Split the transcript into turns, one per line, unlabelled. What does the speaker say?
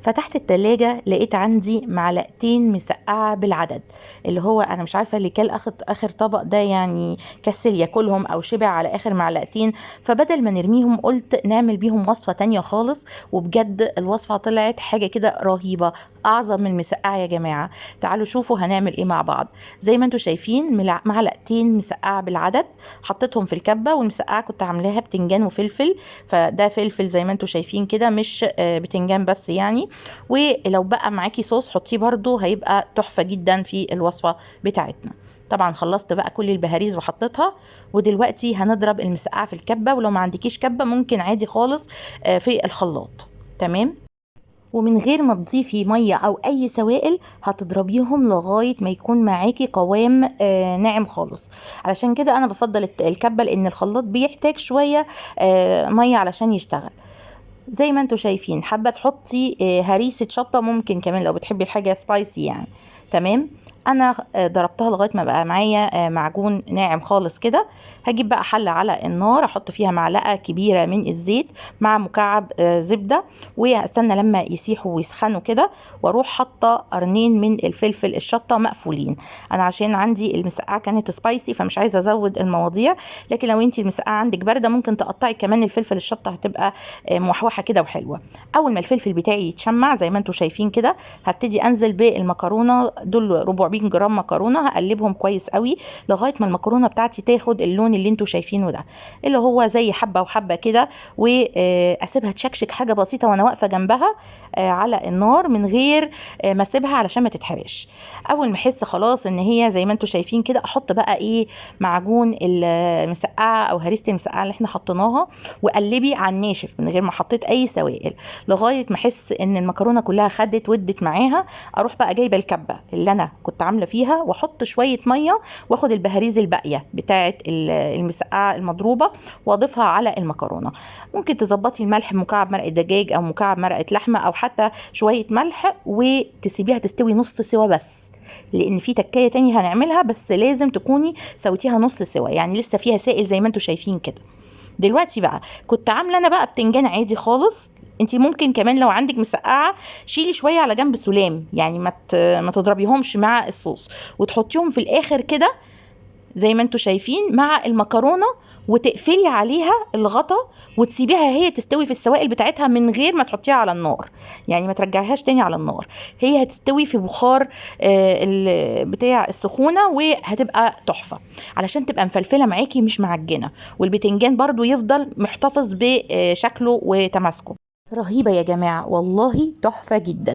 فتحت التلاجة لقيت عندي معلقتين مسقعة بالعدد، اللي هو انا مش عارفة اللي كل اخر طبق ده يعني كسل ياكلهم او شبع على اخر معلقتين، فبدل ما نرميهم قلت نعمل بيهم وصفة تانية خالص. وبجد الوصفة طلعت حاجة كده رهيبة، اعظم من المسقعة يا جماعة. تعالوا شوفوا هنعمل ايه مع بعض. زي ما انتم شايفين معلقتين مسقعة بالعدد حطيتهم في الكبة، والمسقعة كنت عاملاها بتنجان وفلفل، فده فلفل زي ما انتم شايفين كده مش بتنجان بس يعني. ولو بقى معاكي صوص حطيه برضو هيبقى تحفة جدا في الوصفة بتاعتنا. طبعا خلصت بقى كل البهاريز وحطيتها، ودلوقتي هنضرب المسقعة في الكبة، ولو ما عندكيش كبة ممكن عادي خالص في الخلاط. تمام. ومن غير ما تضيفي ميه او اي سوائل هتضربيهم لغايه ما يكون معاكي قوام ناعم خالص. علشان كده انا بفضل الكبه، لان الخلاط بيحتاج شويه ميه علشان يشتغل. زي ما انتوا شايفين، حابه تحطي هريسه شطه ممكن كمان لو بتحبي الحاجه سبايسي يعني. تمام. انا ضربتها لغايه ما بقى معايا معجون ناعم خالص كده. هجيب بقى حله على النار احط فيها معلقه كبيره من الزيت مع مكعب زبده، واستنى لما يسيحوا ويسخنوا كده، واروح حاطه قرنين من الفلفل الشطه مقفولين. انا عشان عندي المسقعه كانت سبايسي فمش عايزه ازود المواضيع، لكن لو انتي المسقعه عندك بارده ممكن تقطعي كمان الفلفل الشطه، هتبقى موحوحه كده وحلوه. اول ما الفلفل بتاعي يتشمع زي ما انتم شايفين كده، هبتدي انزل بالمكرونه. دول 400 جرام مكرونه، هقلبهم كويس قوي لغايه ما المكرونه بتاعتي تاخد اللون اللي انتم شايفينه ده، اللي هو زي حبه وحبه كده، واسيبها تشكشك حاجه بسيطه وانا واقفه جنبها على النار من غير ما اسيبها علشان ما تتحرقش. اول ما احس خلاص ان هي زي ما انتم شايفين كده، احط بقى ايه معجون المسقعه او هريسه المسقعه اللي احنا حطيناها، وقلبي على الناشف من غير ما حطيت اي سوائل لغايه ما احس ان المكرونه كلها خدت ودت معاها. اروح بقى جايبه الكبه اللي انا كنت عامله فيها واحط شويه ميه، واخد البهاريز الباقيه بتاعه المسقعه المضروبه واضيفها على المكرونه. ممكن تظبطي الملح بمكعب مرقه دجاج او مكعب مرقه لحمه او حتى شويه ملح، وتسيبيها تستوي نص سوا بس، لان في تكايه تانية هنعملها بس لازم تكوني سويتيها نص سوا، يعني لسه فيها سائل زي ما انتم شايفين كده. دلوقتي بقى كنت عامله انا بقى بتنجان عادي خالص. انتي ممكن كمان لو عندك مسقعه شيلي شويه على جنب سلام، يعني ما تضربيهمش مع الصوص وتحطيهم في الاخر كده زي ما انتوا شايفين مع المكرونه، وتقفلي عليها الغطا وتسيبيها هي تستوي في السوائل بتاعتها من غير ما تحطيها على النار، يعني ما ترجعيهاش تاني على النار. هي هتستوي في بخار بتاع السخونه، وهتبقى تحفه علشان تبقى مفلفله معاكي مش معجنه، والبتنجان برضو يفضل محتفظ بشكله وتماسكه. رهيبه يا جماعه، والله تحفه جدا.